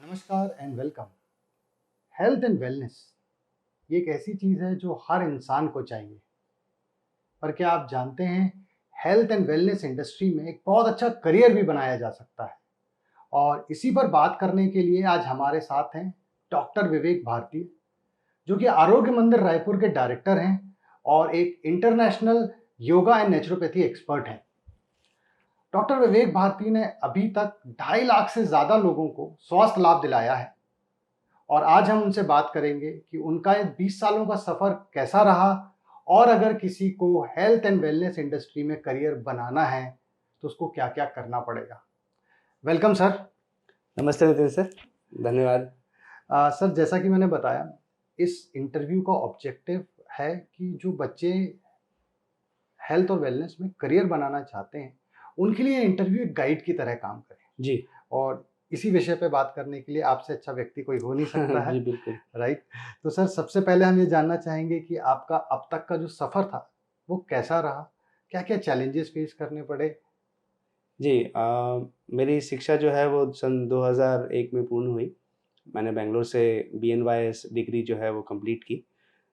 नमस्कार and welcome. Health and wellness ये एक ऐसी चीज़ है जो हर इंसान को चाहिए। पर क्या आप जानते हैं, हेल्थ एंड वेलनेस इंडस्ट्री में एक बहुत अच्छा करियर भी बनाया जा सकता है। और इसी पर बात करने के लिए आज हमारे साथ हैं डॉक्टर विवेक भारती, जो कि आरोग्य मंदिर रायपुर के डायरेक्टर हैं और एक international yoga and naturopathy expert हैं। डॉक्टर विवेक भारती ने अभी तक 2.5 लाख से ज़्यादा लोगों को स्वास्थ्य लाभ दिलाया है और आज हम उनसे बात करेंगे कि उनका ये 20 सालों का सफ़र कैसा रहा और अगर किसी को हेल्थ एंड वेलनेस इंडस्ट्री में करियर बनाना है, तो उसको क्या-क्या करना पड़ेगा। Welcome sir. नमस्ते नितिन सर, धन्यवाद। सर जैसा कि मैंने बताया, इस इंटरव्यू का ऑब्जेक्टिव है कि जो बच्चे हेल्थ और वेलनेस में करियर बनाना चाहते हैं, उनके लिए इंटरव्यू एक गाइड की तरह काम करे। जी। और इसी विषय पे बात करने के लिए आपसे अच्छा व्यक्ति कोई हो नहीं सकता है। जी, बिल्कुल। राइट। तो सर सबसे पहले हम ये जानना चाहेंगे कि आपका अब तक का जो सफ़र था वो कैसा रहा? क्या-क्या चैलेंजेस फेस करने पड़े? जी, मेरी शिक्षा जो है वो सन 2001 में पूर्ण हुई। मैंने बैंगलोर से बीएनवाईएस डिग्री जो है वो कंप्लीट की,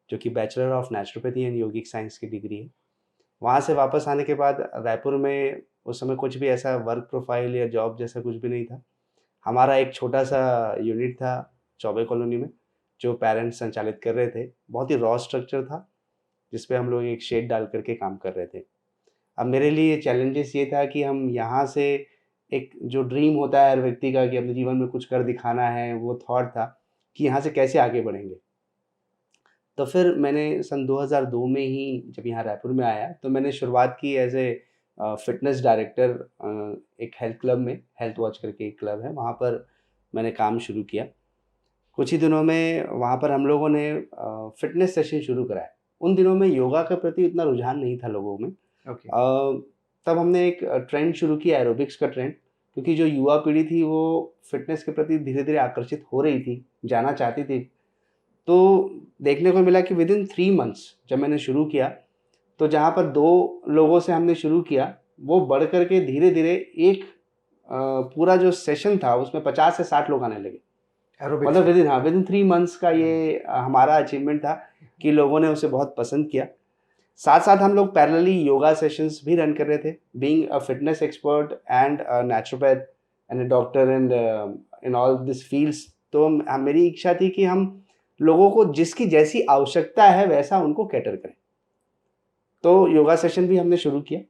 जो कि bachelor of naturopathy and yogic science की डिग्री है। वहाँ से वापस आने के बाद रायपुर में उस समय कुछ भी ऐसा वर्क प्रोफाइल या जॉब जैसा कुछ भी नहीं था। हमारा एक छोटा-सा यूनिट था चौबे कॉलोनी में, जो पेरेंट्स संचालित कर रहे थे। बहुत ही रॉ स्ट्रक्चर था, जिस पे हम लोग एक शेड डाल कर के काम कर रहे थे। अब मेरे लिए चैलेंजेस ये था कि हम यहाँ से एक जो ड्रीम होता है हर व्यक्ति का कि अपने जीवन में कुछ कर दिखाना है, वो थॉट था कि यहाँ से कैसे आगे बढ़ेंगे। तो फिर मैंने सन 2002 में ही जब यहाँ रायपुर में आया, तो मैंने शुरुआत की एज़ ए फ़िटनेस डायरेक्टर एक हेल्थ क्लब में, हेल्थ वॉच करके एक क्लब है, वहाँ पर मैंने काम शुरू किया। कुछ ही दिनों में वहाँ पर हम लोगों ने फ़िटनेस सेशन शुरू कराया। उन दिनों में योगा के प्रति उतना रुझान नहीं था लोगों में। ओके। तब हमने एक ट्रेंड शुरू किया एरोबिक्स का ट्रेंड, क्योंकि जो युवा पीढ़ी थी वो फ़िटनेस के प्रति धीरे-धीरे आकर्षित हो रही थी, जाना चाहती थी। तो देखने को मिला कि विदिन 3 मंथ्स जब मैंने शुरू किया, तो जहाँ पर 2 लोगों से हमने शुरू किया, वो बढ़ कर के धीरे-धीरे एक पूरा जो सेशन था उसमें 50 से 60 लोग आने लगे। एरोबिक्स मतलब का। विदिन 3 मंथ्स का हुँ। ये हमारा अचीवमेंट था कि लोगों ने उसे बहुत पसंद किया। साथ-साथ हम लोग पैरेलली योगा सेशंस भी रन कर रहे थे। Being a fitness expert and a naturopath and a doctor and in all this fields, तो मेरी इच्छा थी कि हम लोगों को जिसकी जैसी आवश्यकता है वैसा उनको कैटर करें। तो योगा सेशन भी हमने शुरू किया।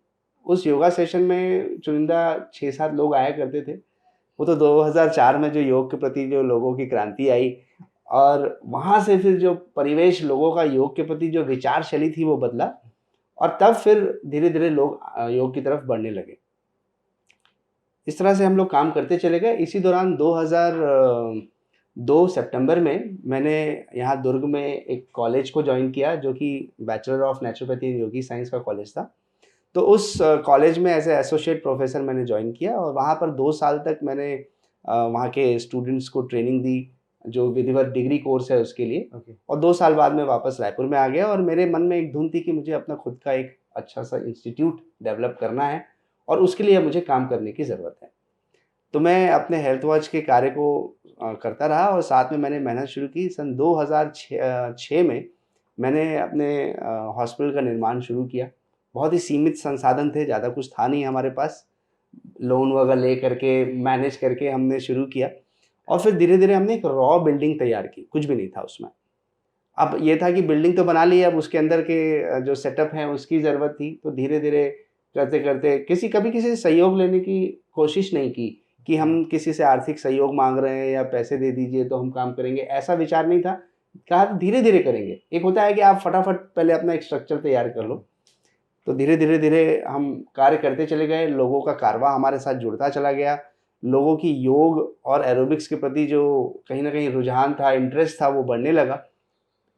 उस योगा सेशन में चुनिंदा 6-7 लोग आया करते थे। वो तो 2004 में जो योग के प्रति जो लोगों की क्रांति आई और वहाँ से फिर जो परिवेश लोगों का योग के प्रति जो विचार शैली थी वो बदला और तब फिर धीरे-धीरे लोग योग की तरफ बढ़ने लगे। इस तरह से हम लोग काम करते चले गए। इसी दौरान 2002 सितंबर में मैंने यहाँ दुर्ग में एक कॉलेज को जॉइन किया, जो कि bachelor of naturopathy and Yogi science का कॉलेज था। तो उस कॉलेज में एज़ ए एसोसिएट प्रोफ़ेसर मैंने जॉइन किया और वहाँ पर 2 साल तक मैंने वहाँ के स्टूडेंट्स को ट्रेनिंग दी, जो विधिवत डिग्री कोर्स है उसके लिए। ओके। और 2 साल बाद मैं वापस रायपुर में आ गया और मेरे मन में एक धुन थी कि मुझे अपना खुद का एक अच्छा-सा इंस्टीट्यूट डेवलप करना है और उसके लिए मुझे काम करने की ज़रूरत है। तो मैं अपने हेल्थ वॉच के कार्य को करता रहा और साथ में मैंने मेहनत शुरू की। सन 2006 में मैंने अपने हॉस्पिटल का निर्माण शुरू किया। बहुत ही सीमित संसाधन थे, ज़्यादा कुछ था नहीं हमारे पास। लोन वगैरह ले करके मैनेज करके हमने शुरू किया और फिर धीरे-धीरे हमने एक रॉ बिल्डिंग तैयार की, कुछ भी नहीं था उसमें। अब ये था कि बिल्डिंग तो बना ली, अब उसके अंदर के जो सेटअप हैं उसकी ज़रूरत थी, तो धीरे-धीरे करते-करते कभी किसी से सहयोग लेने की कोशिश नहीं की कि हुँ। हम किसी से आर्थिक सहयोग माँग रहे हैं या पैसे दे दीजिए तो हम काम करेंगे, ऐसा विचार नहीं था। कहा धीरे-धीरे करेंगे। एक होता है कि आप फटाफट पहले अपना एक स्ट्रक्चर तैयार कर लो, तो धीरे-धीरे हम कार्य करते चले गए, लोगों का कारवां हमारे साथ जुड़ता चला गया। लोगों की योग और एरोबिक्स के प्रति जो कहीं न कहीं रुझान था, इंटरेस्ट था, वो बढ़ने लगा।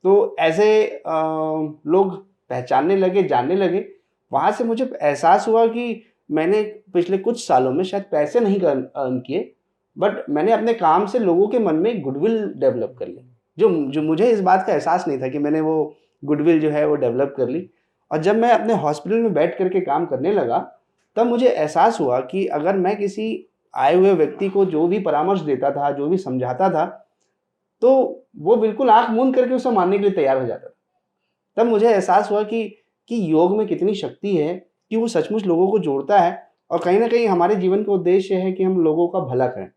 तो ऐसे लोग पहचानने लगे, जानने लगे। वहाँ से मुझे एहसास हुआ कि मैंने पिछले कुछ सालों में शायद पैसे नहीं अर्न किए, बट मैंने अपने काम से लोगों के मन में गुडविल डेवलप कर ली। जो जो मुझे इस बात का एहसास नहीं था कि मैंने वो गुडविल जो है वो डेवलप कर ली। और जब मैं अपने हॉस्पिटल में बैठ कर के काम करने लगा, तब मुझे एहसास हुआ कि अगर मैं किसी आए हुए व्यक्ति को जो भी परामर्श देता था, जो भी समझाता था, तो वो बिल्कुल आँख मूंद करके उसे मानने के लिए तैयार हो जाता था। तब मुझे एहसास हुआ कि योग में कितनी शक्ति है, कि वो सचमुच लोगों को जोड़ता है और कहीं न कहीं हमारे जीवन का उद्देश्य है कि हम लोगों का भला करें।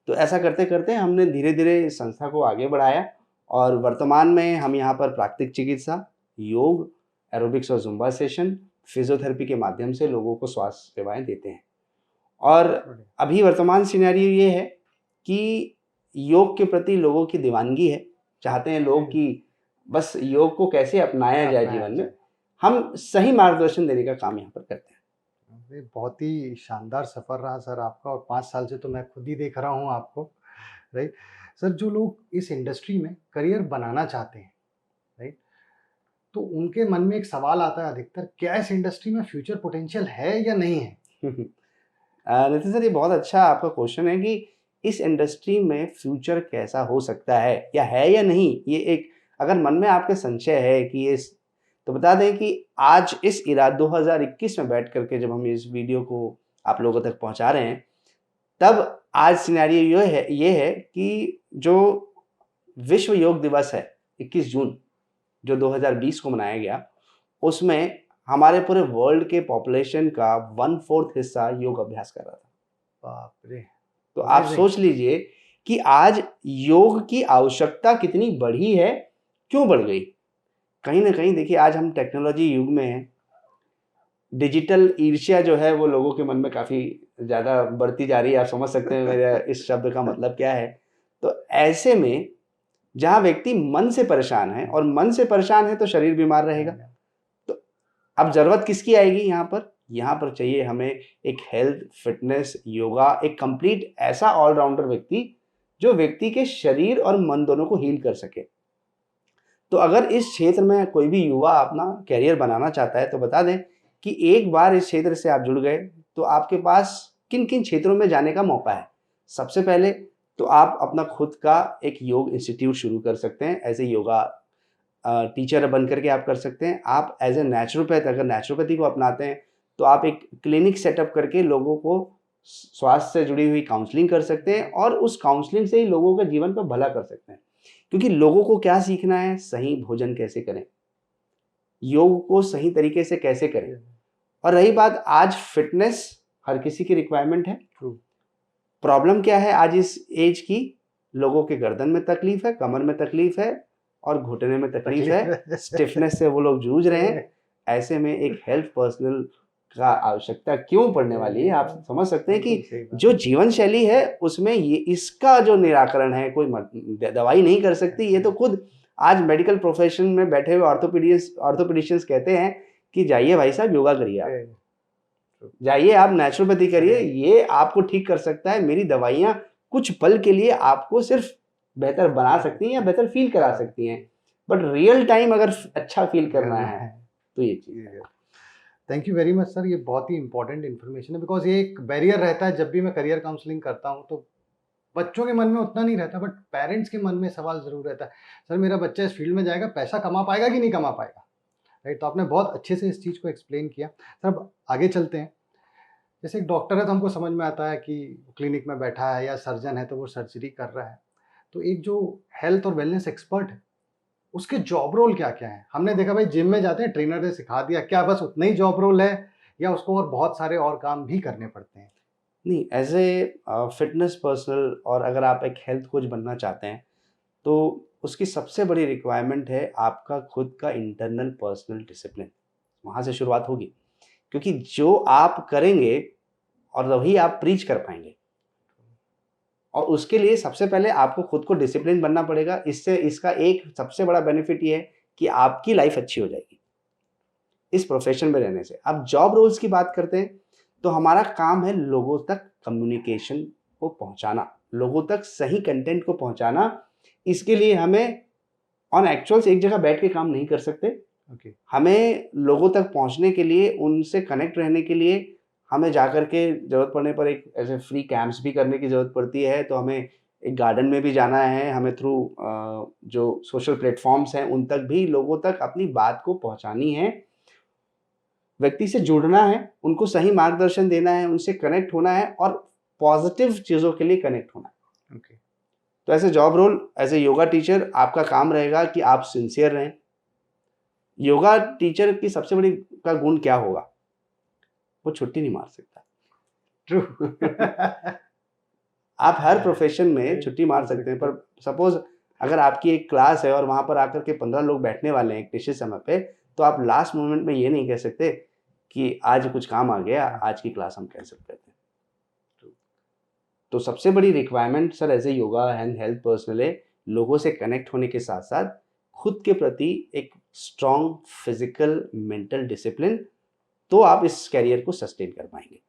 तो ऐसा करते-करते हमने धीरे-धीरे इस संस्था को आगे बढ़ाया और वर्तमान में हम यहाँ पर प्राकृतिक चिकित्सा, योग, एरोबिक्स और ज़ुम्बा सेशन, फिज़ियोथेरेपी के माध्यम से लोगों को स्वास्थ्य सेवाएँ देते हैं। और बढ़िया। अभी वर्तमान सिनेरियो ये है कि योग के प्रति लोगों की दीवानगी है। चाहते हैं लोग कि बस योग को कैसे अपनाया जाए अपनाया जीवन में। जाए। हम सही मार्गदर्शन देने का काम यहाँ पर करते हैं। अरे बहुत ही शानदार सफ़र रहा सर आपका, और 5 साल से तो मैं खुद ही देख रहा हूँ आपको, राइट? सर, जो लोग इस इंडस्ट्री में करियर बनाना चाहते हैं, राइट? तो उनके मन में एक सवाल आता है अधिकतर, क्या इस इंडस्ट्री में फ्यूचर पोटेंशियल है या नहीं है? नितिन सर, ये बहुत अच्छा आपका क्वेश्चन है कि इस इंडस्ट्री में फ्यूचर कैसा हो सकता है या नहीं। ये एक अगर मन में आपके संशय है कि ये तो बता दें कि आज इस इरा 2021 में बैठ करके जब हम इस वीडियो को आप लोगों तक पहुंचा रहे हैं, तब आज सिनेरियो ये है कि जो विश्व योग दिवस है 21 जून जो 2020 को मनाया गया, उसमें हमारे पूरे वर्ल्ड के पॉपुलेशन का 1/4 हिस्सा योग अभ्यास कर रहा था। बाप रे! तो आप अमेजिंग। सोच लीजिए कि आज योग की आवश्यकता कितनी बढ़ी है, क्यों बढ़ गई? कहीं न कहीं देखिए, आज हम टेक्नोलॉजी युग में हैं। डिजिटल ईर्ष्या जो है वो लोगों के मन में काफ़ी ज़्यादा बढ़ती जा रही है। आप समझ सकते हैं मेरे इस शब्द का मतलब क्या है। तो ऐसे में जहाँ व्यक्ति मन से परेशान है और मन से परेशान है तो शरीर बीमार रहेगा। तो अब ज़रूरत किसकी आएगी यहाँ पर? यहाँ पर चाहिए हमें एक हेल्थ, फिटनेस, योगा, एक कंप्लीट ऐसा ऑलराउंडर व्यक्ति जो व्यक्ति के शरीर और मन दोनों को हील कर सके। तो अगर इस क्षेत्र में कोई भी युवा अपना करियर बनाना चाहता है तो बता दें कि एक बार इस क्षेत्र से आप जुड़ गए तो आपके पास किन-किन क्षेत्रों में जाने का मौका है। सबसे पहले तो आप अपना खुद का एक योग इंस्टीट्यूट शुरू कर सकते हैं। एज़ ए योगा टीचर बन करके आप कर सकते हैं। आप एज़ ए नेचुरोपैथ अगर नेचुरोपैथी को अपनाते हैं तो आप एक क्लिनिक सेटअप करके लोगों को स्वास्थ्य से जुड़ी हुई काउंसलिंग कर सकते हैं और उस काउंसलिंग से ही लोगों के जीवन को भला कर सकते हैं। क्योंकि लोगों को क्या सीखना है? सही भोजन कैसे करें, योग को सही तरीके से कैसे करें। और रही बात आज फिटनेस हर किसी की रिक्वायरमेंट है। प्रॉब्लम क्या है आज इस एज की? लोगों के गर्दन में तकलीफ है, कमर में तकलीफ है और घुटने में तकलीफ है। स्टिफनेस से वो लोग जूझ रहे हैं। ऐसे में एक हेल्थ पर्सनल का आवश्यकता क्यों पड़ने वाली है? आप समझ सकते हैं कि जो जीवन शैली है उसमें ये इसका जो निराकरण है कोई दवाई नहीं कर सकती। ये तो खुद आज मेडिकल प्रोफेशन में बैठे हुए ऑर्थोपेडिशियंस कहते हैं कि जाइए भाई साहब योगा करिए, आप जाइए, आप नेचुरोपैथी करिए, ये आपको ठीक कर सकता है। मेरी दवाइयाँ कुछ पल के लिए आपको सिर्फ बेहतर बना सकती हैं या बेहतर फील करा सकती हैं, बट रियल टाइम अगर अच्छा फील करना है तो ये चीज़ है। Thank you very much sir, ये बहुत ही इंपॉर्टेंट इन्फॉर्मेशन है, बिकॉज ये एक बैरियर रहता है जब भी मैं करियर काउंसलिंग करता हूँ तो बच्चों के मन में उतना नहीं रहता, बट पेरेंट्स के मन में सवाल ज़रूर रहता है, सर मेरा बच्चा इस फील्ड में जाएगा, पैसा कमा पाएगा कि नहीं कमा पाएगा, राइट? तो आपने बहुत अच्छे से इस चीज़ को एक्सप्लेन किया। सर अब आगे चलते हैं। जैसे एक डॉक्टर है तो हमको समझ में आता है कि क्लिनिक में बैठा है, या सर्जन है तो वो सर्जरी कर रहा है। तो एक जो हेल्थ और वेलनेस एक्सपर्ट है उसके जॉब रोल क्या क्या है? हमने देखा भाई जिम में जाते हैं, ट्रेनर ने सिखा दिया, क्या बस उतना ही जॉब रोल है या उसको और बहुत सारे और काम भी करने पड़ते हैं? नहीं, एज ए फिटनेस पर्सनल और अगर आप एक हेल्थ कोच बनना चाहते हैं तो उसकी सबसे बड़ी रिक्वायरमेंट है आपका खुद का इंटरनल पर्सनल डिसिप्लिन। वहाँ से शुरुआत होगी, क्योंकि जो आप करेंगे और वही आप प्रीच कर पाएंगे, और उसके लिए सबसे पहले आपको खुद को डिसिप्लिन बनना पड़ेगा। इससे इसका एक सबसे बड़ा बेनिफिट ये है कि आपकी लाइफ अच्छी हो जाएगी इस प्रोफेशन में रहने से। अब जॉब रोल्स की बात करते हैं तो हमारा काम है लोगों तक कम्युनिकेशन को पहुंचाना, लोगों तक सही कंटेंट को पहुंचाना। इसके लिए हमें ऑन एक्चुअल्स एक जगह बैठ के काम नहीं कर सकते। हमें लोगों तक पहुंचने के लिए, उनसे कनेक्ट रहने के लिए हमें जाकर के ज़रूरत पड़ने पर एक ऐसे फ्री कैंप्स भी करने की ज़रूरत पड़ती है। तो हमें एक गार्डन में भी जाना है, हमें थ्रू जो सोशल प्लेटफॉर्म्स हैं उन तक भी लोगों तक अपनी बात को पहुंचानी है। व्यक्ति से जुड़ना है, उनको सही मार्गदर्शन देना है, उनसे कनेक्ट होना है और पॉजिटिव चीज़ों के लिए कनेक्ट होना है। ओके। तो ऐसे job role, as a yoga teacher आपका काम रहेगा कि आप सिंसियर रहें। योगा टीचर की सबसे बड़ी का गुण क्या होगा? वो छुट्टी नहीं मार सकता। ट्रू। आप हर प्रोफेशन में छुट्टी मार सकते हैं, पर सपोज अगर आपकी एक क्लास है और वहां पर आकर के 15 लोग बैठने वाले हैं एक निश्चित समय पे, तो आप लास्ट मोमेंट में ये नहीं कह सकते कि आज कुछ काम आ गया, आज की क्लास हम कैंसिल करते हैं। तो सबसे बड़ी requirement sir as a yoga and health personal है लोगों से कनेक्ट होने के साथ साथ खुद के प्रति एक स्ट्रॉन्ग फिजिकल मेंटल डिसिप्लिन, तो आप इस कैरियर को सस्टेन कर पाएंगे।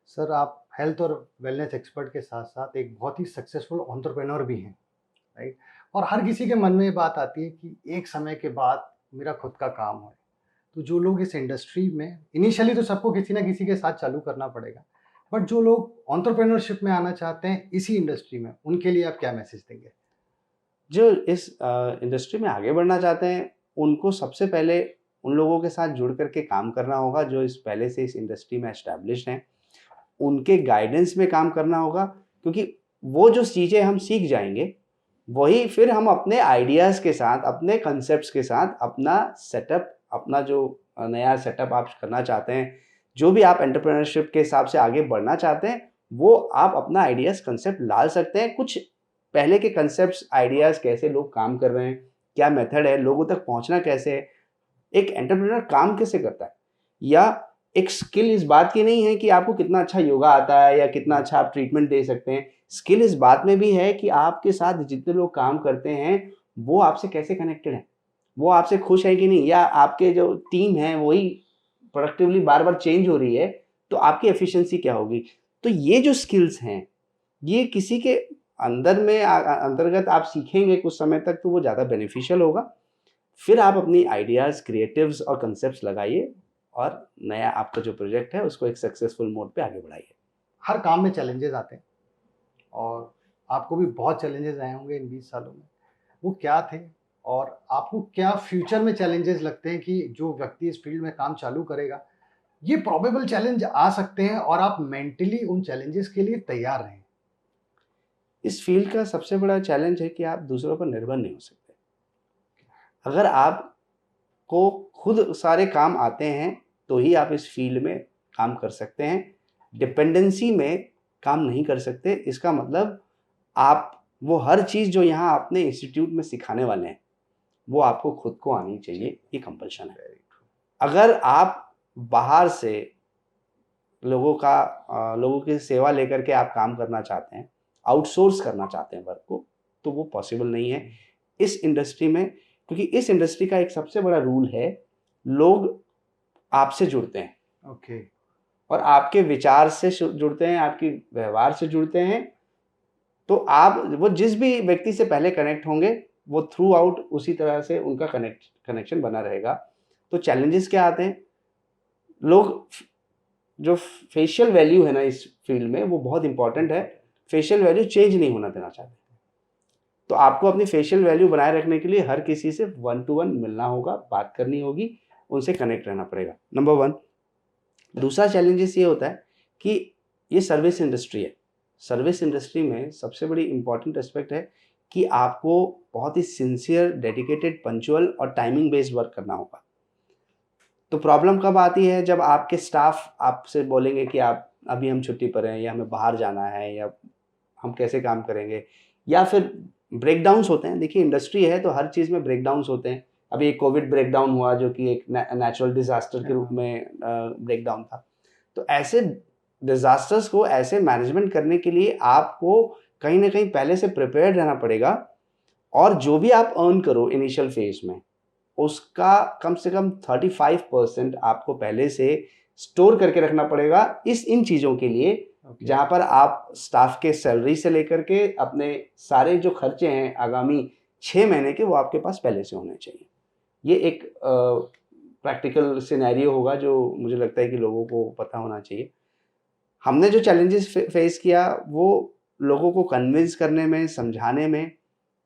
सर आप हेल्थ और वेलनेस एक्सपर्ट के साथ साथ एक बहुत ही सक्सेसफुल एंटरप्रेन्योर भी हैं, राइट? और हर किसी के मन में ये बात आती है कि एक समय के बाद मेरा खुद का काम हो। तो जो लोग इस इंडस्ट्री में इनिशियली तो सबको किसी ना किसी के साथ चालू करना पड़ेगा, बट जो लोग एंटरप्रेन्योरशिप में आना चाहते हैं इसी इंडस्ट्री में, उनके लिए आप क्या मैसेज देंगे? जो इस इंडस्ट्री में आगे बढ़ना चाहते हैं उनको सबसे पहले उन लोगों के साथ जुड़ करके काम करना होगा जो इस पहले से इस इंडस्ट्री में एस्टैब्लिश्ड हैं। उनके गाइडेंस में काम करना होगा, क्योंकि वो जो चीज़ें हम सीख जाएंगे वही फिर हम अपने आइडियाज़ के साथ, अपने कंसेप्ट्स के साथ अपना सेटअप, अपना जो नया सेटअप आप करना चाहते हैं, जो भी आप एंटरप्रेन्योरशिप के हिसाब से आगे बढ़ना चाहते हैं, वो आप अपना आइडियाज़ कंसेप्ट डाल सकते हैं। कुछ पहले के कंसेप्ट्स आइडियाज़, कैसे लोग काम कर रहे हैं, क्या मेथड है, लोगों तक पहुंचना कैसे है, एक एंटरप्रेन्योर काम कैसे करता है, या एक स्किल इस बात की नहीं है कि आपको कितना अच्छा योगा आता है या कितना अच्छा आप ट्रीटमेंट दे सकते हैं। स्किल इस बात में भी है कि आपके साथ जितने लोग काम करते हैं वो आपसे कैसे कनेक्टेड हैं, वो आपसे खुश है कि नहीं, या आपके जो टीम है वही प्रोडक्टिवली बार बार चेंज हो रही है, तो आपकी एफिशिएंसी क्या होगी। तो ये जो स्किल्स हैं ये किसी के अंदर में अंतर्गत आप सीखेंगे कुछ समय तक, तो वो ज़्यादा बेनिफिशियल होगा। फिर आप अपनी आइडियाज़, क्रिएटिव्स और कंसेप्ट्स लगाइए और नया आपका जो प्रोजेक्ट है उसको एक सक्सेसफुल मोड पे आगे बढ़ाइए। हर काम में चैलेंजेस आते हैं और आपको भी बहुत चैलेंजेस आए होंगे इन 20 सालों में, वो क्या थे और आपको क्या फ्यूचर में चैलेंजेस लगते हैं कि जो व्यक्ति इस फील्ड में काम चालू करेगा ये प्रोबेबल चैलेंज आ सकते हैं और आप मेंटली उन चैलेंजेस के लिए तैयार रहें? इस फील्ड का सबसे बड़ा चैलेंज है कि आप दूसरों पर निर्भर नहीं हो सकते। अगर आपको खुद सारे काम आते हैं तो ही आप इस फील्ड में काम कर सकते हैं। डिपेंडेंसी में काम नहीं कर सकते। इसका मतलब आप वो हर चीज़ जो यहाँ अपने इंस्टीट्यूट में सिखाने वाले हैं वो आपको खुद को आनी चाहिए, ये कंपल्शन है। अगर आप बाहर से लोगों की सेवा लेकर के आप काम करना चाहते हैं, आउटसोर्स करना चाहते हैं वर्क को, तो वो पॉसिबल नहीं है इस इंडस्ट्री में। क्योंकि इस इंडस्ट्री का एक सबसे बड़ा रूल है, लोग आपसे जुड़ते हैं ओके। और आपके विचार से जुड़ते हैं, आपके व्यवहार से जुड़ते हैं। तो आप वो जिस भी व्यक्ति से पहले कनेक्ट होंगे वो थ्रू आउट उसी तरह से उनका कनेक्शन बना रहेगा। तो चैलेंजेस क्या आते हैं, लोग जो फेशियल वैल्यू है ना इस फील्ड में वो बहुत इंपॉर्टेंट है। फेशियल वैल्यू चेंज नहीं होना देना चाहते, तो आपको अपनी फेशियल वैल्यू बनाए रखने के लिए हर किसी से 1 to 1 मिलना होगा, बात करनी होगी, उनसे कनेक्ट रहना पड़ेगा, नंबर 1। दूसरा चैलेंजेस ये होता है कि ये सर्विस इंडस्ट्री है। सर्विस इंडस्ट्री में सबसे बड़ी इंपॉर्टेंट एस्पेक्ट है कि आपको बहुत ही सिंसियर, डेडिकेटेड, पंचुअल और टाइमिंग बेस्ड वर्क करना होगा। तो प्रॉब्लम कब आती है, जब आपके स्टाफ आपसे बोलेंगे कि आप अभी हम छुट्टी पर हैं या हमें बाहर जाना है या हम कैसे काम करेंगे, या फिर ब्रेकडाउन्स होते हैं। देखिए इंडस्ट्री है तो हर चीज़ में ब्रेकडाउन्स होते हैं। अभी एक कोविड ब्रेकडाउन हुआ जो कि एक नेचुरल डिजास्टर के रूप में ब्रेकडाउन था। तो ऐसे डिजास्टर्स को ऐसे मैनेजमेंट करने के लिए आपको कहीं ना कहीं पहले से प्रिपेयर्ड रहना पड़ेगा, और जो भी आप अर्न करो इनिशियल फेज में उसका कम से कम 35% आपको पहले से स्टोर करके रखना पड़ेगा इन चीज़ों के लिए, जहाँ पर आप स्टाफ के सैलरी से लेकर के अपने सारे जो खर्चे हैं आगामी 6 महीने के, वो आपके पास पहले से होने चाहिए। ये एक प्रैक्टिकल सिनेरियो होगा जो मुझे लगता है कि लोगों को पता होना चाहिए। हमने जो चैलेंजेस फेस किया वो लोगों को कन्विंस करने में, समझाने में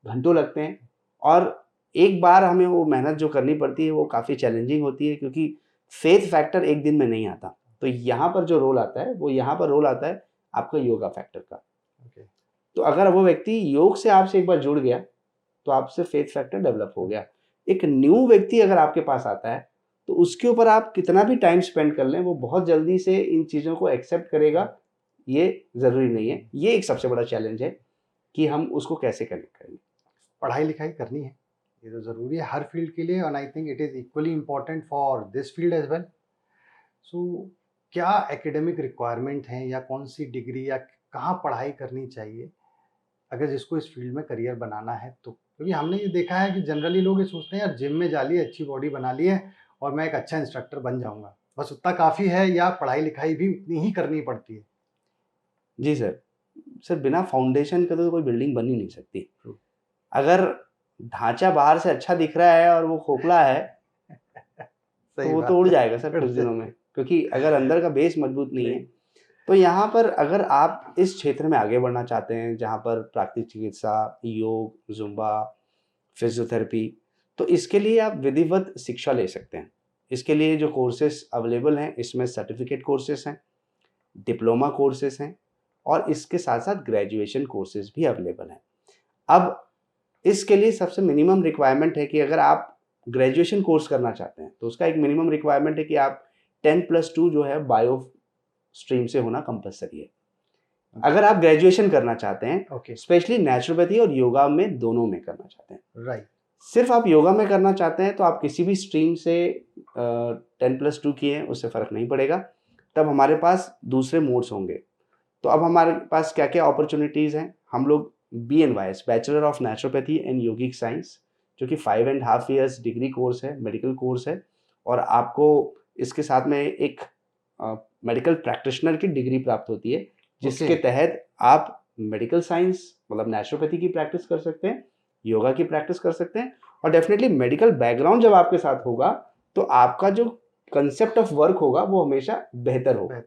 घंटों लगते हैं, और एक बार हमें वो मेहनत जो करनी पड़ती है वो काफ़ी चैलेंजिंग होती है, क्योंकि फेथ फैक्टर एक दिन में नहीं आता। तो यहाँ पर जो रोल आता है वो यहाँ पर रोल आता है आपका योगा फैक्टर का। ओके। तो अगर वो व्यक्ति योग से आपसे एक बार जुड़ गया तो आपसे फेथ फैक्टर डेवलप हो गया। एक न्यू व्यक्ति अगर आपके पास आता है तो उसके ऊपर आप कितना भी टाइम स्पेंड कर लें वो बहुत जल्दी से इन चीज़ों को एक्सेप्ट करेगा, ये ज़रूरी नहीं है। ये एक सबसे बड़ा चैलेंज है कि हम उसको कैसे कनेक्ट करेंगे। पढ़ाई लिखाई करनी है, ये तो ज़रूरी है हर फील्ड के लिए, और I think it is equally important for this field as well. So क्या एकेडमिक रिक्वायरमेंट हैं या कौन सी डिग्री या कहाँ पढ़ाई करनी चाहिए अगर जिसको इस फील्ड में करियर बनाना है तो? क्योंकि हमने ये देखा है कि जनरली लोग ये सोचते हैं यार जिम में जा लिए, अच्छी बॉडी बना ली है और मैं एक अच्छा इंस्ट्रक्टर बन जाऊंगा, बस उतना काफ़ी है, या पढ़ाई लिखाई भी उतनी ही करनी पड़ती है? जी सर। सर बिना फाउंडेशन के तो कोई बिल्डिंग बन ही नहीं सकती। True. अगर ढांचा बाहर से अच्छा दिख रहा है और वो खोखला है तो सही वो तो बात उड़ है। जाएगा सर कुछ दिनों में, क्योंकि अगर अंदर का बेस मजबूत नहीं है। तो यहाँ पर अगर आप इस क्षेत्र में आगे बढ़ना चाहते हैं जहाँ पर प्राकृतिक चिकित्सा, योग, जुम्बा, फिजियोथेरेपी, तो इसके लिए आप विधिवत शिक्षा ले सकते हैं। इसके लिए जो कोर्सेज अवेलेबल हैं इसमें सर्टिफिकेट कोर्सेज हैं, डिप्लोमा कोर्सेज हैं और इसके साथ साथ ग्रेजुएशन कोर्सेज भी अवेलेबल हैं। अब इसके लिए सबसे मिनिमम रिक्वायरमेंट है कि अगर आप ग्रेजुएशन कोर्स करना चाहते हैं तो उसका एक मिनिमम रिक्वायरमेंट है कि आप 10+2 जो है बायो स्ट्रीम से होना कंपलसरी है। अगर आप ग्रेजुएशन करना चाहते हैं, ओके, स्पेशली नेचुरोपैथी और योगा में दोनों में करना चाहते हैं, राइट, सिर्फ आप योगा में करना चाहते हैं तो आप किसी भी स्ट्रीम से 10+2 किए उससे फ़र्क नहीं पड़ेगा। तब हमारे पास दूसरे मोड्स होंगे। तो अब हमारे पास क्या क्या अपॉर्चुनिटीज़ हैं, हम लोग BNYS bachelor of naturopathy and yogic science, जो कि 5.5 ईयर्स डिग्री कोर्स है, मेडिकल कोर्स है, और आपको इसके साथ में एक मेडिकल प्रैक्टिशनर की डिग्री प्राप्त होती है, जिसके तहत आप मेडिकल साइंस मतलब नेचुरोपैथी की प्रैक्टिस कर सकते हैं, योगा की प्रैक्टिस कर सकते हैं, और डेफिनेटली मेडिकल बैकग्राउंड जब आपके साथ होगा तो आपका जो कंसेप्ट ऑफ वर्क होगा वो हमेशा बेहतर होगा।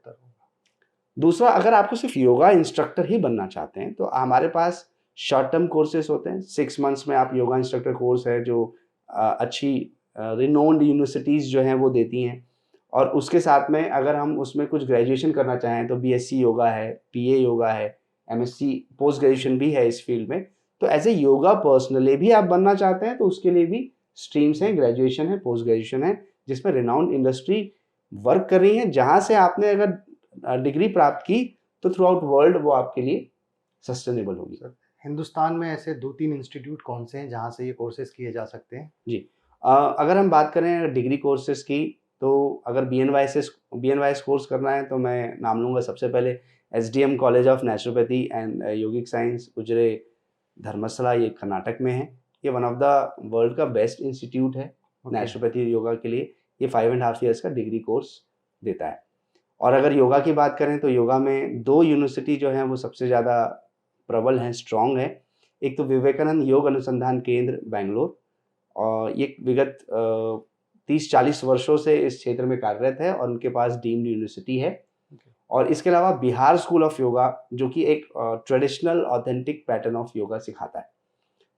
दूसरा, अगर आपको सिर्फ योगा इंस्ट्रक्टर ही बनना चाहते हैं तो हमारे पास शॉर्ट टर्म कोर्सेज होते हैं। 6 मंथ्स में आप योगा इंस्ट्रक्टर कोर्स है जो अच्छी रिनोन्ड यूनिवर्सिटीज़ जो हैं वो देती हैं, और उसके साथ में अगर हम उसमें कुछ ग्रेजुएशन करना चाहें तो BSc योगा है, PA योगा है, MSc पोस्ट ग्रेजुएशन भी है इस फील्ड में। तो एज ए योगा पर्सनली भी आप बनना चाहते हैं तो उसके लिए भी स्ट्रीम्स हैं, ग्रेजुएशन है, पोस्ट ग्रेजुएशन है, जिसमें रिनाउंड इंडस्ट्री वर्क कर रही है। जहाँ से आपने अगर डिग्री प्राप्त की तो थ्रू आउट वर्ल्ड वो आपके लिए सस्टेनेबल होगी। हिंदुस्तान में ऐसे 2-3 इंस्टीट्यूट कौन से हैं जहाँ से ये कोर्सेज किए जा सकते हैं? जी, अगर हम बात करें डिग्री कोर्सेज की तो अगर BNYS कोर्स करना है तो मैं नाम लूँगा सबसे पहले SDM college of naturopathy and yogic science, Ujire, Dharmashala, ये कर्नाटक में है। ये वन ऑफ द वर्ल्ड का बेस्ट इंस्टीट्यूट है नेचुरोपैथी योगा के लिए। ये 5.5 ईयर्स का डिग्री कोर्स देता है। और अगर योगा की बात करें तो योगा में 2 यूनिवर्सिटी जो हैं वो सबसे ज़्यादा प्रबल हैं, स्ट्रॉन्ग है। एक तो विवेकानंद योग अनुसंधान केंद्र बैंगलोर, और ये विगत 30-40 वर्षों से इस क्षेत्र में कार्यरत है और उनके पास डीम्ड यूनिवर्सिटी है। और इसके अलावा बिहार स्कूल ऑफ योगा जो कि एक traditional authentic pattern of yoga सिखाता है।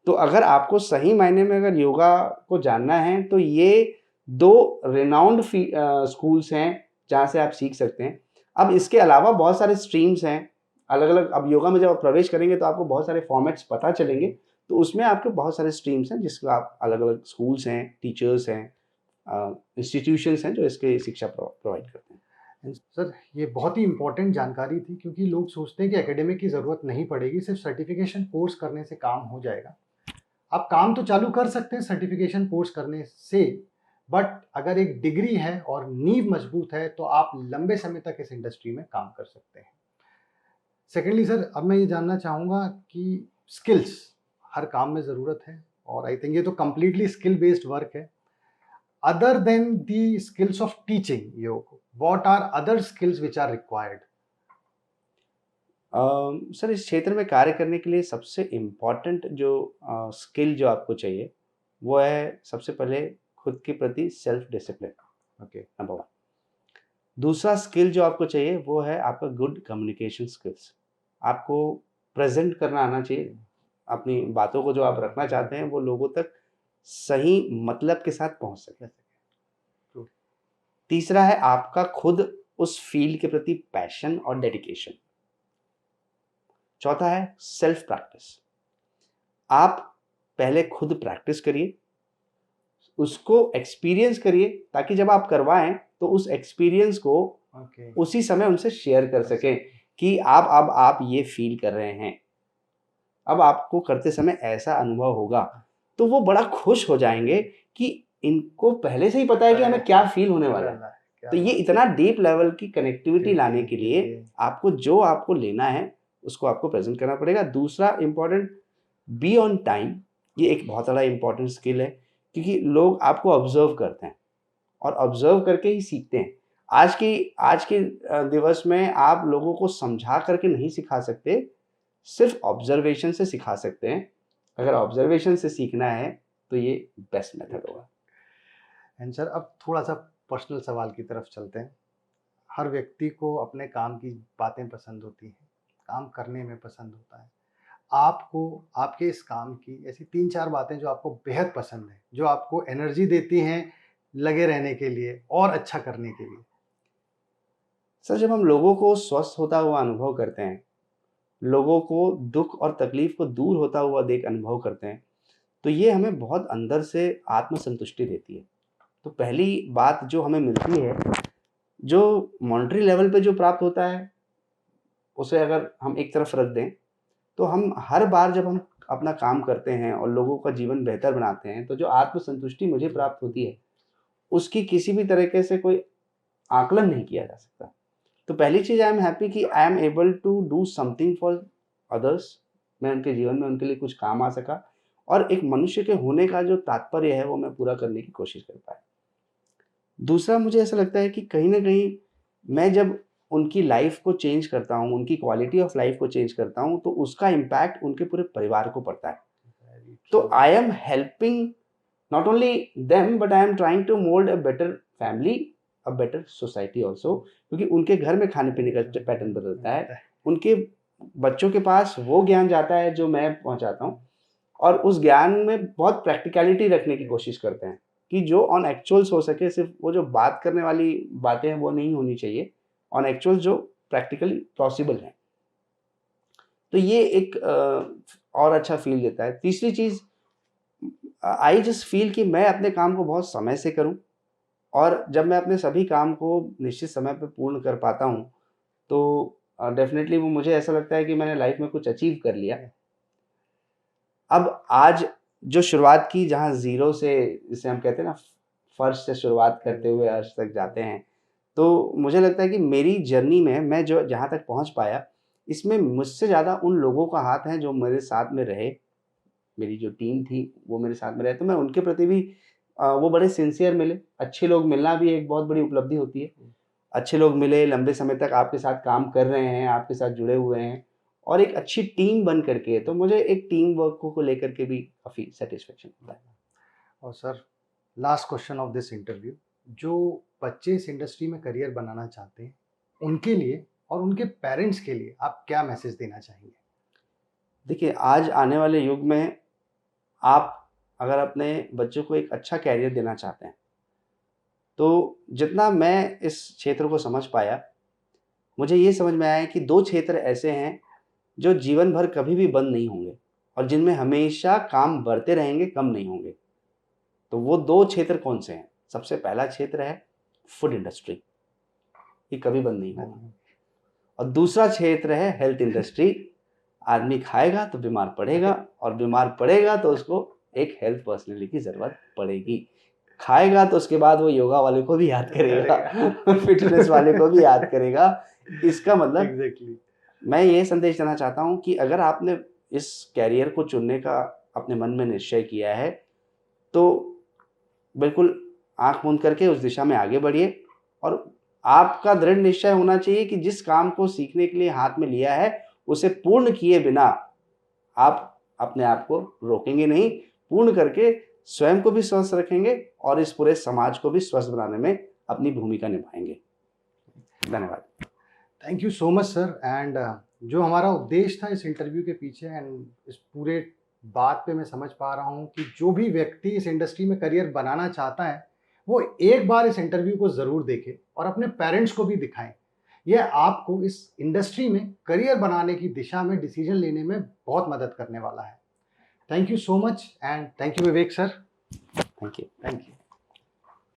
तो अगर आपको सही मायने में अगर योगा को जानना है तो ये 2 रिनाउंड स्कूल्स हैं जहाँ से आप सीख सकते हैं। अब इसके अलावा बहुत सारे स्ट्रीम्स हैं अलग अलग। अब योगा में जब आप प्रवेश करेंगे तो आपको बहुत सारे फॉर्मेट्स पता चलेंगे, तो उसमें आपके बहुत सारे स्ट्रीम्स हैं जिसका आप अलग अलग स्कूल्स हैं, टीचर्स हैं, इंस्टीट्यूशंस हैं जो इसके शिक्षा प्रोवाइड करते हैं। सर ये बहुत ही इम्पोर्टेंट जानकारी थी, क्योंकि लोग सोचते हैं कि एकेडमिक की ज़रूरत नहीं पड़ेगी, सिर्फ सर्टिफिकेशन कोर्स करने से काम हो जाएगा। आप काम तो चालू कर सकते हैं सर्टिफिकेशन कोर्स करने से, बट अगर एक डिग्री है और नींव मजबूत है तो आप लंबे समय तक इस इंडस्ट्री में काम कर सकते हैं। सेकेंडली सर, अब मैं ये जानना चाहूँगा कि स्किल्स हर काम में ज़रूरत है, और आई थिंक ये तो कम्प्लीटली स्किल बेस्ड वर्क है। Other than the skills of teaching yoga, what are other skills which are required? Sir इस क्षेत्र में कार्य करने के लिए सबसे इम्पॉर्टेंट जो स्किल जो आपको चाहिए वो है सबसे पहले खुद के प्रति सेल्फ डिसिप्लिन। Okay, number 1। दूसरा स्किल जो आपको चाहिए वो है आपका गुड कम्युनिकेशन स्किल्स। आपको प्रेजेंट करना आना चाहिए, अपनी बातों को जो आप रखना चाहते हैं वो लोगों तक सही मतलब के साथ पहुंच सके। तीसरा है आपका खुद उस फील्ड के प्रति पैशन और डेडिकेशन। चौथा है सेल्फ प्रैक्टिस। आप पहले खुद प्रैक्टिस करिए, उसको एक्सपीरियंस करिए, ताकि जब आप करवाएं तो उस एक्सपीरियंस को उसी समय उनसे शेयर कर सकें कि आप ये फील कर रहे हैं। अब आपको करते समय ऐसा अनुभव होगा तो वो बड़ा खुश हो जाएंगे कि इनको पहले से ही पता है कि हमें क्या फील होने वाला है। तो ये इतना डीप लेवल की कनेक्टिविटी लाने के लिए आपको लेना है उसको आपको प्रेजेंट करना पड़ेगा। दूसरा इंपॉर्टेंट, बी ऑन टाइम। ये एक बहुत बड़ा इंपॉर्टेंट स्किल है, क्योंकि लोग आपको ऑब्जर्व करते हैं और ऑब्जर्व करके ही सीखते हैं। आज के दिवस में आप लोगों को समझा करके नहीं सिखा सकते, सिर्फ ऑब्जर्वेशन से सिखा सकते हैं। अगर ऑब्जर्वेशन से सीखना है तो ये बेस्ट मेथड होगा। एंड सर, अब थोड़ा सा पर्सनल सवाल की तरफ चलते हैं। हर व्यक्ति को अपने काम की बातें पसंद होती हैं, काम करने में पसंद होता है। आपको आपके इस काम की ऐसी 3-4 बातें जो आपको बेहद पसंद है, जो आपको एनर्जी देती हैं लगे रहने के लिए और अच्छा करने के लिए? सर, जब हम लोगों को स्वस्थ होता हुआ अनुभव करते हैं, लोगों को दुख और तकलीफ को दूर होता हुआ देख अनुभव करते हैं, तो ये हमें बहुत अंदर से आत्मसंतुष्टि देती है। तो पहली बात जो हमें मिलती है, जो मॉनेटरी लेवल पे जो प्राप्त होता है, उसे अगर हम एक तरफ रख दें, तो हम हर बार जब हम अपना काम करते हैं और लोगों का जीवन बेहतर बनाते हैं, तो जो आत्मसंतुष्टि मुझे प्राप्त होती है, उसकी किसी भी तरीके से कोई आकलन नहीं किया जा सकता। तो पहली चीज़, आई एम हैप्पी कि I am able to do something for others. मैं उनके जीवन में उनके लिए कुछ काम आ सका, और एक मनुष्य के होने का जो तात्पर्य है वो मैं पूरा करने की कोशिश कर पाया। दूसरा, मुझे ऐसा लगता है कि कहीं ना कहीं मैं जब उनकी लाइफ को चेंज करता हूँ, उनकी क्वालिटी ऑफ लाइफ को चेंज करता हूँ, तो उसका इम्पैक्ट उनके पूरे परिवार को पड़ता है। तो I am helping not only them, but I am trying to mould a better family, a better society also. क्योंकि उनके घर में खाने पीने का पैटर्न बदलता है, उनके बच्चों के पास वो ज्ञान जाता है जो मैं पहुंचाता हूँ, और उस ज्ञान में बहुत प्रैक्टिकलिटी रखने की कोशिश करते हैं कि जो ऑन एक्चुअल्स हो सके। सिर्फ वो जो बात करने वाली बातें हैं वो नहीं होनी चाहिए, ऑन एक्चुअल जो प्रैक्टिकली पॉसिबल है। तो ये एक और अच्छा फील देता है। तीसरी चीज़, आई जस्ट फील कि मैं अपने काम को बहुत समय से करूं, और जब मैं अपने सभी काम को निश्चित समय पे पूर्ण कर पाता हूं, तो डेफिनेटली वो मुझे ऐसा लगता है कि मैंने लाइफ में कुछ अचीव कर लिया। अब आज जो शुरुआत की, जहाँ ज़ीरो से, जिसे हम कहते हैं ना, फर्स्ट से शुरुआत करते हुए आज तक जाते हैं, तो मुझे लगता है कि मेरी जर्नी में मैं जो जहाँ तक पहुँच पाया, इसमें मुझसे ज़्यादा उन लोगों का हाथ है जो मेरे साथ में रहे। मेरी जो टीम थी वो मेरे साथ में रहे, तो मैं उनके प्रति भी वो बड़े सिंसियर मिले। अच्छे लोग मिलना भी एक बहुत बड़ी उपलब्धि होती है। अच्छे लोग मिले, लंबे समय तक आपके साथ काम कर रहे हैं, आपके साथ जुड़े हुए हैं, और एक अच्छी टीम बन करके, तो मुझे एक टीम वर्क को लेकर के भी काफ़ी सेटिस्फेक्शन होता है। और sir, last question of this interview, जो बच्चे इस इंडस्ट्री में करियर बनाना चाहते हैं, उनके लिए और उनके पेरेंट्स के लिए आप क्या मैसेज देना चाहेंगे? देखिए, आज आने वाले युग में आप अगर अपने बच्चों को एक अच्छा कैरियर देना चाहते हैं, तो जितना मैं इस क्षेत्र को समझ पाया, मुझे ये समझ में आया कि 2 क्षेत्र ऐसे हैं जो जीवन भर कभी भी बंद नहीं होंगे, और जिनमें हमेशा काम बढ़ते रहेंगे, कम नहीं होंगे। तो वो 2 क्षेत्र कौन से हैं? सबसे पहला क्षेत्र है फूड इंडस्ट्री, ये कभी बंद नहीं होगा। और दूसरा क्षेत्र है हेल्थ इंडस्ट्री। आदमी खाएगा तो बीमार पड़ेगा, और बीमार पड़ेगा तो उसको एक हेल्थ पर्सनैलिटी की ज़रूरत पड़ेगी। खाएगा तो उसके बाद वो योगा वाले को भी याद करेगा, फिटनेस वाले को भी याद करेगा। इसका मतलब एग्जैक्टली। मैं ये संदेश देना चाहता हूँ कि अगर आपने इस कैरियर को चुनने का अपने मन में निश्चय किया है, तो बिल्कुल आँख मूंद करके उस दिशा में आगे बढ़िए, और आपका दृढ़ निश्चय होना चाहिए कि जिस काम को सीखने के लिए हाथ में लिया है, उसे पूर्ण किए बिना आप अपने आप को रोकेंगे नहीं। पूर्ण करके स्वयं को भी स्वस्थ रखेंगे, और इस पूरे समाज को भी स्वस्थ बनाने में अपनी भूमिका निभाएंगे। धन्यवाद। Thank you so much sir. And जो हमारा उद्देश्य था इस इंटरव्यू के पीछे, एंड इस पूरे बात पे मैं समझ पा रहा हूँ कि जो भी व्यक्ति इस इंडस्ट्री में करियर बनाना चाहता है, वो एक बार इस इंटरव्यू को ज़रूर देखें और अपने पेरेंट्स को भी दिखाएं। यह आपको इस इंडस्ट्री में करियर बनाने की दिशा में डिसीजन लेने में बहुत मदद करने वाला है। Thank you so much and thank you Vivek sir. Thank you. Thank you.